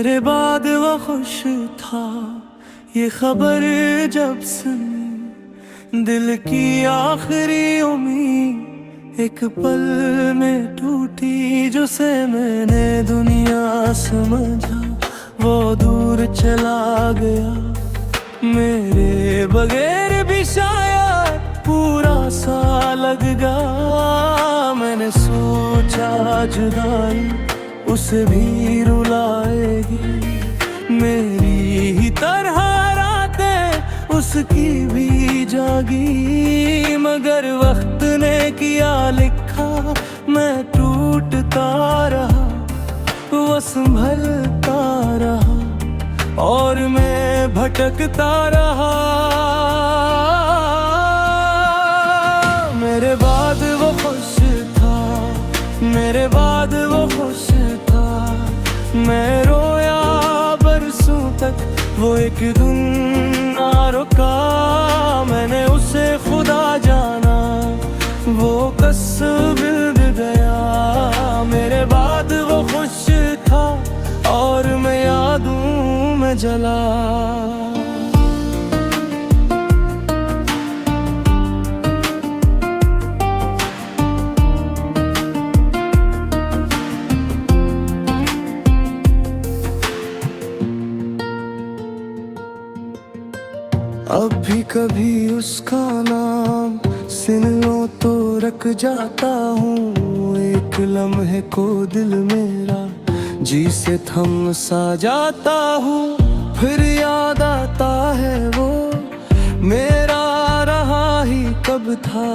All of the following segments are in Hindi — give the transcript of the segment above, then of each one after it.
मेरे बाद वो खुश था ये खबर जब सुनी, दिल की आखिरी उम्मीद एक पल में टूटी। जो से मैंने दुनिया समझा वो दूर चला गया, मेरे बगैर भी शायद पूरा सा लग गया। मैंने सोचा जुदाई उसे भी रुलाएगी, मेरी ही तरह रातें उसकी भी जागी। मगर वक्त ने किया लिखा, मैं टूटता रहा, वो संभलता रहा और मैं भटकता रहा। मेरे बाद वो खुश था, मेरे बाद वो खुश था। मैं रोया बरसों तक, वो एक दिन ना रुका। मैंने उसे खुदा जाना, वो कसम बिल्द गया। मेरे बाद वो खुश था और मैं यादों में जला। अब भी कभी उसका नाम सुन लो तो रख जाता हूँ। एक लम्हे को दिल मेरा जी से थम सा जाता हूँ। फिर याद आता है वो मेरा रहा ही कब था।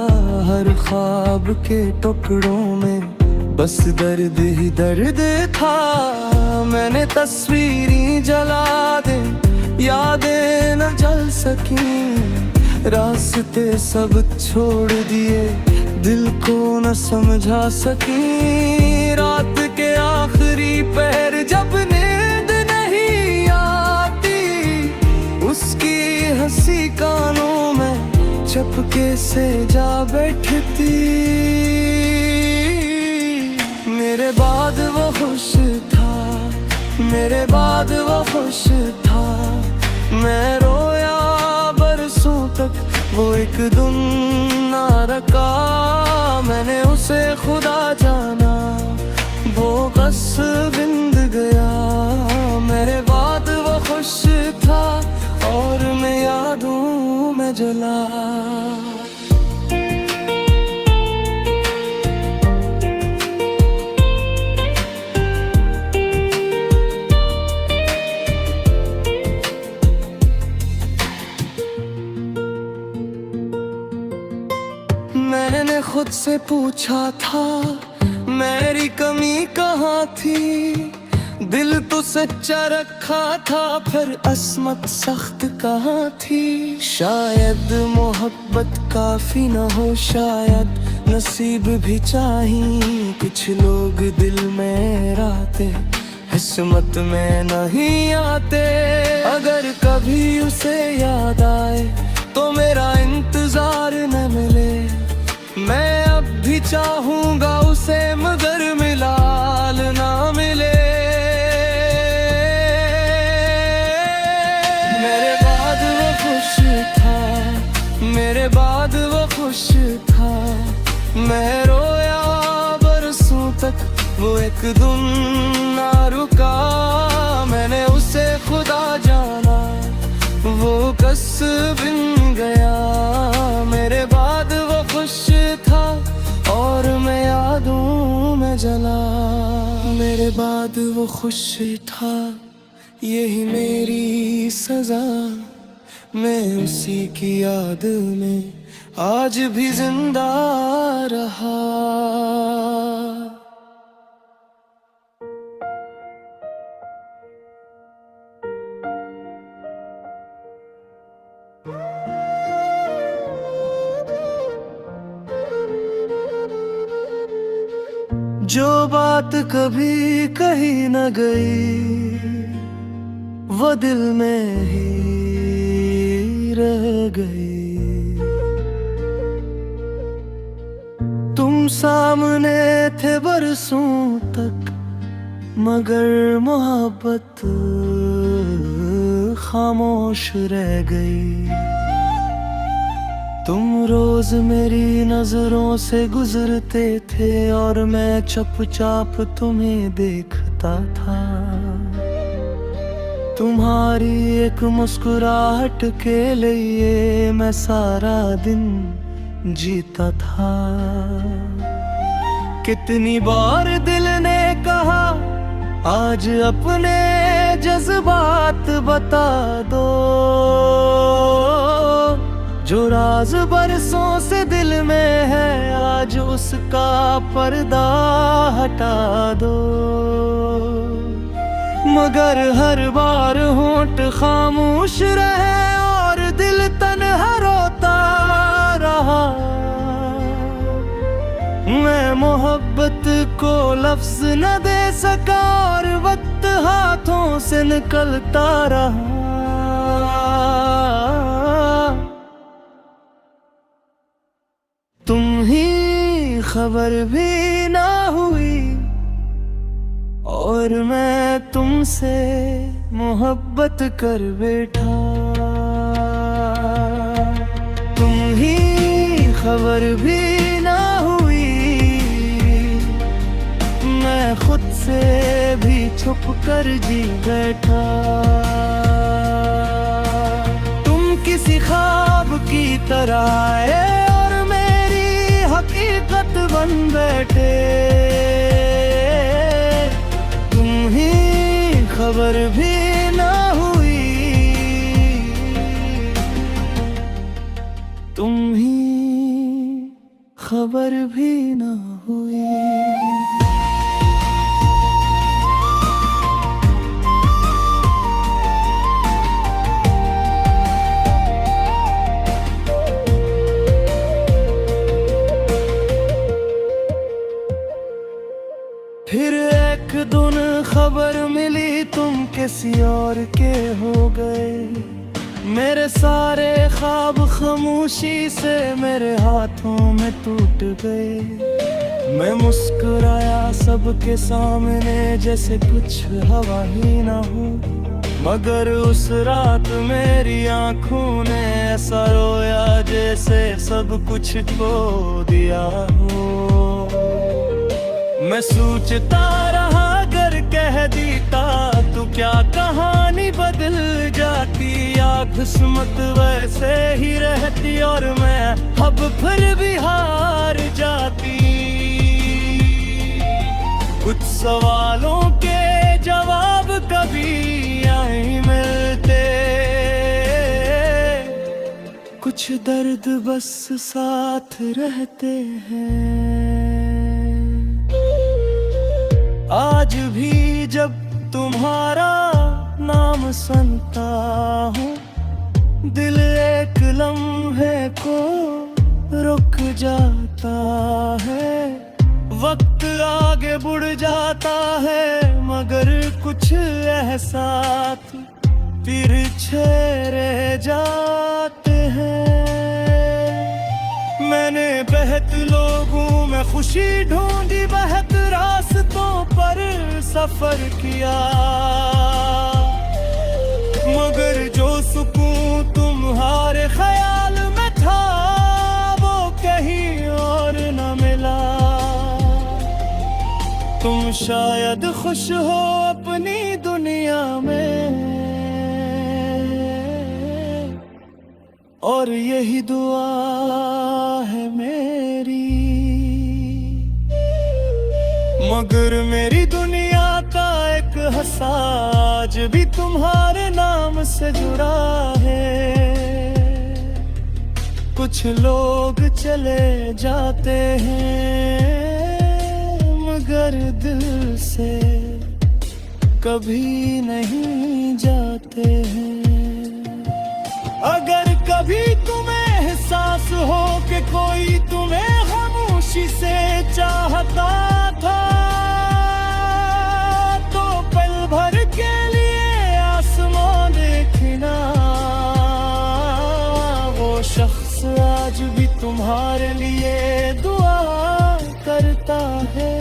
हर ख्वाब के टुकड़ों में बस दर्द ही दर्द था। मैंने तस्वीरें जला दे, यादें न जल सकी। रास्ते सब छोड़ दिए, दिल को न समझा सकी। रात के आखिरी पहर जब नींद नहीं आती, उसकी हंसी कानों में चपके से जा बैठती। मेरे बाद वो खुश था, मेरे बाद वो खुश था। मैं रोया बरसों तक, वो एक दिन ना रखा। मैंने उसे खुदा जाना, वो कस बिंद गया। मेरे बाद वो खुश था और मैं यादों में जला। मैंने खुद से पूछा था मेरी कमी कहाँ थी। दिल तो सच्चा रखा था, फिर अस्मत सख्त कहाँ थी। शायद मोहब्बत काफी न हो, शायद नसीब भी चाहिए। कुछ लोग दिल में रहते, किस्मत में नहीं आते। अगर कभी उसे याद आए तो मेरा इंतजार न मिले। मैं अब भी चाहूंगा उसे, मगर मिलाल ना मिले। मेरे बाद वो खुश था, मेरे बाद वो खुश था। मैं रोया बरसों तक, वो एक दिन ना रुका। मैंने उसे खुदा जाना, वो कस बिन गया। मेरे बाद वो खुश था और मैं यादों में जला। मेरे बाद वो खुश था, यही मेरी सजा। मैं उसी की याद में आज भी जिंदा रहा। जो बात कभी कही न गई, वो दिल में ही रह गई। तुम सामने थे बरसों तक, मगर मोहब्बत खामोश रह गई। तुम रोज मेरी नजरों से गुजरते थे और मैं चुपचाप तुम्हें देखता था। तुम्हारी एक मुस्कुराहट के लिए मैं सारा दिन जीता था। कितनी बार दिल ने कहा आज अपने जज्बात बता दो, जो राज बरसों से दिल में है आज उसका पर्दा हटा दो। मगर हर बार होंठ खामोश रहे और दिल तन्हा रोता रहा। मैं मोहब्बत को लफ्ज न दे सका और वक्त हाथों से निकलता रहा। तुम ही खबर भी ना हुई और मैं तुमसे मोहब्बत कर बैठा। तुम ही खबर भी ना हुई, मैं खुद से भी छुप कर जी बैठा। तुम किसी ख्वाब की तरह आए और मेरी हकीकत बन बैठे। तुम ही खबर भी ना हुई, तुम ही खबर भी ना हुई। फिर एक दिन खबर मिली तुम किसी और के हो गए। मेरे सारे ख्वाब खामोशी से मेरे हाथों में टूट गए। मैं मुस्कुराया सबके सामने जैसे कुछ हवा ही ना हो, मगर उस रात मेरी आंखों ने ऐसा रोया जैसे सब कुछ खो दिया हो। मैं सोचता रहा अगर कह देता तो क्या कहानी बदल जाती, या किस्मत वैसे ही रहती और मैं अब फिर भी हार जाती। कुछ सवालों के जवाब कभी नहीं मिलते, कुछ दर्द बस साथ रहते हैं। आज भी जब तुम्हारा नाम सुनता हूँ, दिल एक लम्हे को रुक जाता है। वक्त आगे बढ़ जाता है मगर कुछ एहसास तिरछे रह जाते हैं। मैंने बेहद लोगों में खुशी ढूंढी, बेहद रास्तों पर सफर किया, मगर जो सुकून तुम्हारे ख्याल में था वो कहीं और न मिला। तुम शायद खुश हो अपनी दुनिया में और यही दुआ है मेरी, मगर मेरी दुनिया का एक हिस्सा आज भी तुम्हारे नाम से जुड़ा है। कुछ लोग चले जाते हैं मगर दिल से कभी नहीं जाते हैं। अगर कभी तुम्हें एहसास हो कि कोई तुम्हें खामोशी से चाहता था, तो पल भर के लिए आसमान देखना, वो शख्स आज भी तुम्हारे लिए दुआ करता है।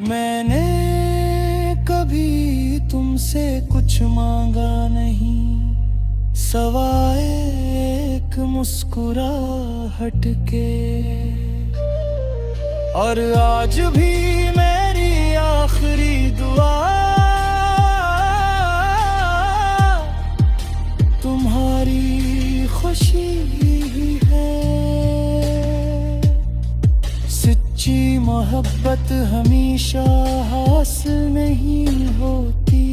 मैंने कभी तुमसे कुछ मांगा नहीं, सवाए एक मुस्कुराहट के। और आज भी मेरी आखिरी दुआ तुम्हारी खुशी ही है। सच्ची मोहब्बत हमेशा हासिल नहीं होती,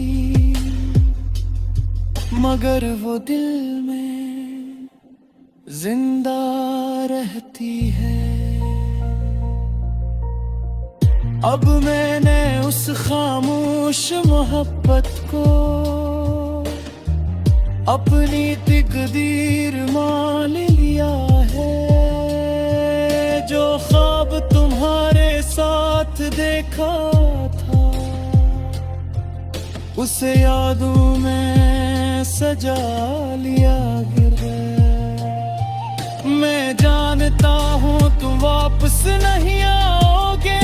मगर वो दिल में जिंदा रहती है। अब मैंने उस खामोश मोहब्बत को अपनी तकदीर मान लिया है। जो ख्वाब तुम्हारे साथ देखा था, उसे यादों में सजा लिया गिरा। मैं जानता हूँ तुम वापस नहीं आओगे,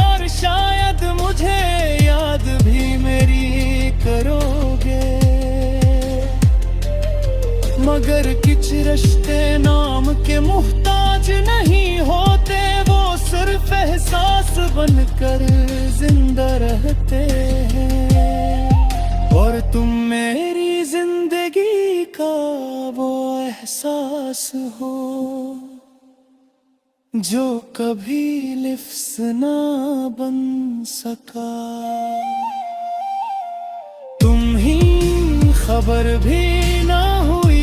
और शायद मुझे याद भी मेरी करोगे, मगर कुछ रिश्ते नाम के मुहताज नहीं होते। वो सिर्फ एहसास बनकर जिंदा रहते हैं। और तुम मेरी जिंदगी का वो एहसास हो जो कभी लिफ्स ना बन सका। तुम ही खबर भी ना हुई,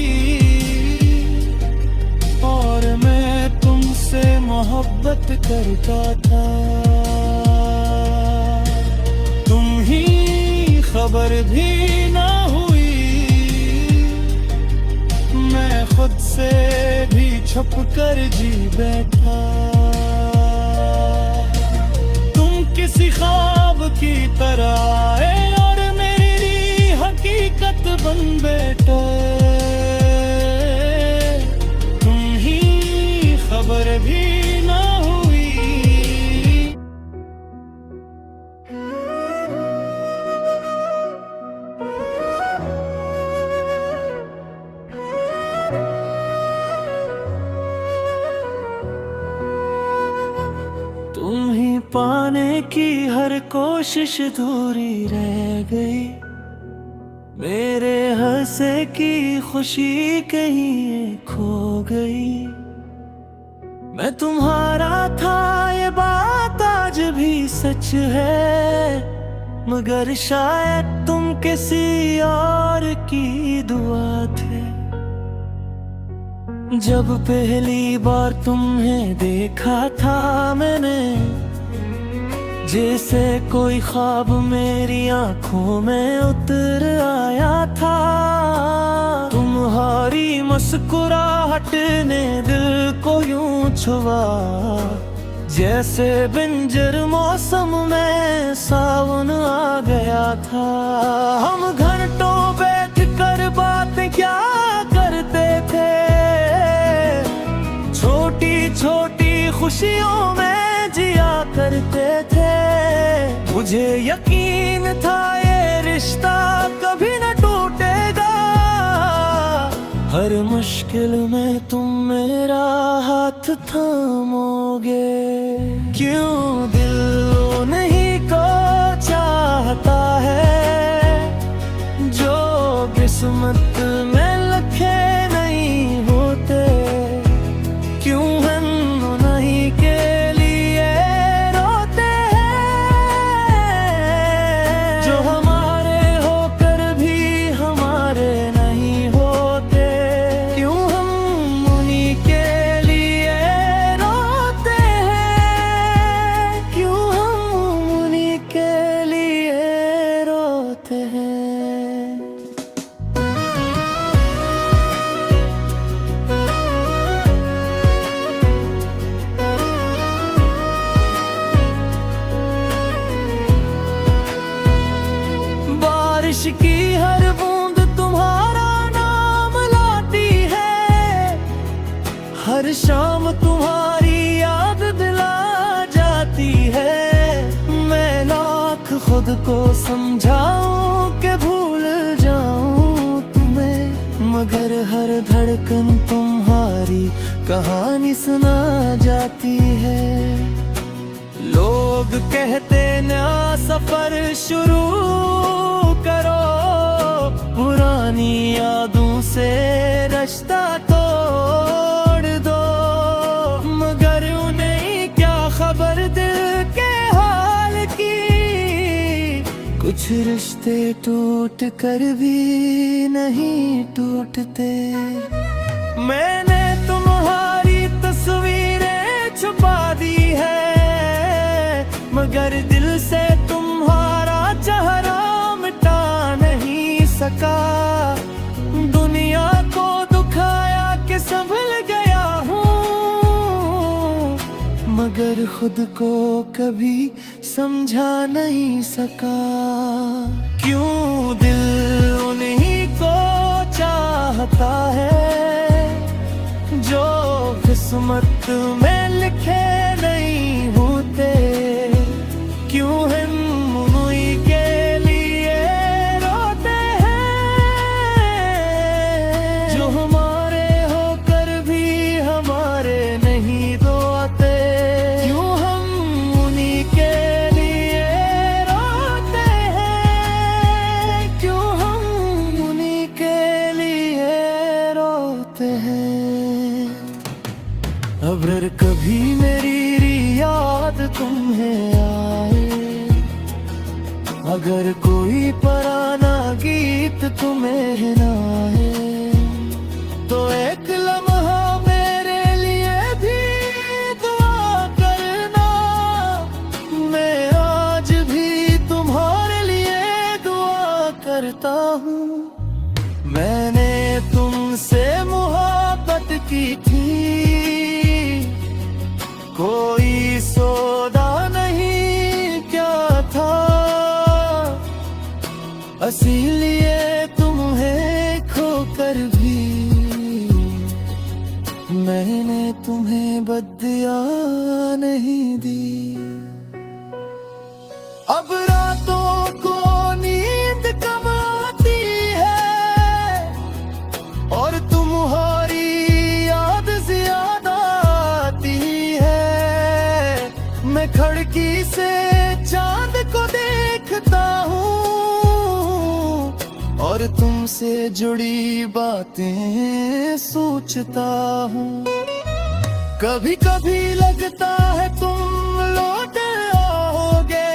और मैं तुमसे मोहब्बत करता था। तुम ही खबर भी ना हुई, मैं खुद से भी छुप कर जी बैठा। तुम किसी ख्वाब की तरह आए और मेरी हकीकत बन बैठे। तुम ही खबर भी ना हुई। तुम ही पाने की हर कोशिश अधूरी रह गई। मेरे हंसे की खुशी कहीं खो गई। मैं तुम्हारा था ये बात आज भी सच है, मगर शायद तुम किसी और की दुआ थे। जब पहली बार तुम्हें देखा था मैंने, जैसे कोई ख्वाब मेरी आंखों में उतर आया था। तुम्हारी मुस्कुराहट ने दिल को यूं छुआ, जैसे बिंजर मौसम में सावन आ गया था। हम घंटों बैठ कर बातें क्या करते थे, छोटी छोटी खुशियों में जिया करते थे। मुझे यकीन था ये रिश्ता कभी न टूटेगा, हर मुश्किल में तुम मेरा हाथ थामोगे। क्यों दिल नहीं को चाहता है, जो किस्मत में लिखे नहीं होते। क्यों हम नहीं के लिए रोते हैं, जो हमारे होकर भी हमारे नहीं होते। क्यों हम उन्हीं के लिए रोते हैं, क्यों हम उन्हीं के लिए रोते हैं। समझाऊं कि भूल जाऊं तुम्हें, मगर हर धड़कन तुम्हारी कहानी सुना जाती है। लोग कहते नया सफर शुरू करो, पुरानी यादों से रिश्ता तोड़ दो, मगर उन्हें क्या खबर दिल के हाल की, कुछ रिश्ते टूट कर भी नहीं टूटते। मैंने तुम्हारी तस्वीरें छुपा दी है, मगर दिल से तुम्हारा चेहरा मिटा नहीं सका। दुनिया को दुखाया कि संभल गया हूँ, मगर खुद को कभी समझा नहीं सका। क्यों दिल उन्हीं को चाहता है जो किस्मत में लिखे नहीं होते। क्यों हम उन्हीं के लिए रोते हैं जो हमारे होकर भी हमारे नहीं दोते। क्यों हम उन्हीं के लिए रोते हैं, क्यों हम उन्हीं के लिए रोते हैं। अगर कभी मेरी याद तुम्हें आए, अगर कोई पुराना गीत तुम्हें ना आए, तो एक लम्हा मेरे लिए भी दुआ करना। मैं आज भी तुम्हारे लिए दुआ करता हूँ। मैंने तुमसे मोहब्बत की थी, कोई सौदा नहीं क्या था, इसीलिए तुम्हें खोकर भी मैंने तुम्हें बदया नहीं दी। अब रातों को नींद कम आती है और तुम्हारी याद ज्यादा आती है। मैं खिड़की से चांद को देखता हूँ और तुमसे जुड़ी बातें सोचता हूँ। कभी कभी लगता है तुम लौट आओगे,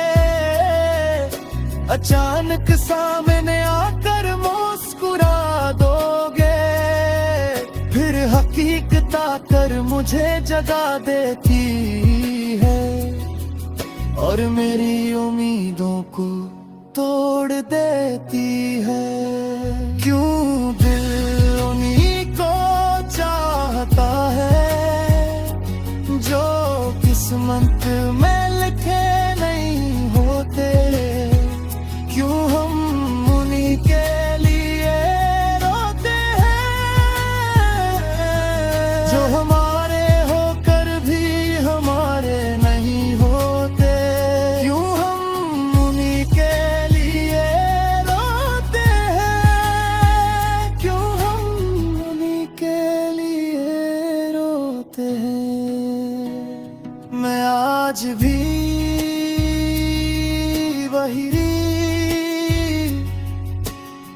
अचानक सामने आकर मुस्कुरा दोगे। फिर हकीकत आकर मुझे जगा देती है और मेरी उम्मीदों को तोड़ देती है। क्यों दिल उन्हीं को चाहता है जो किस्मत में लिखे नहीं होते। क्यों हम उन्हीं के लिए रोते हैं जो हमारे होकर भी हमारे नहीं होते। क्यों हम उन्हीं के लिए रोते हैं, क्यों हम उन्हीं के लिए रोते हैं। मैं आज भी वही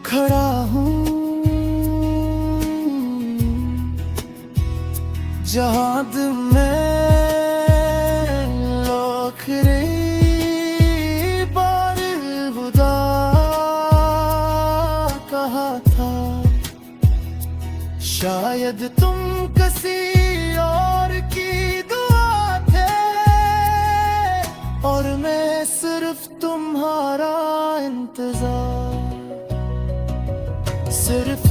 खड़ा हूँ जहाँ दिल में आखिरी बार खुदा कहा था। शायद तुम किसी और की दुआ थे और मैं सिर्फ तुम्हारा इंतजार, सिर्फ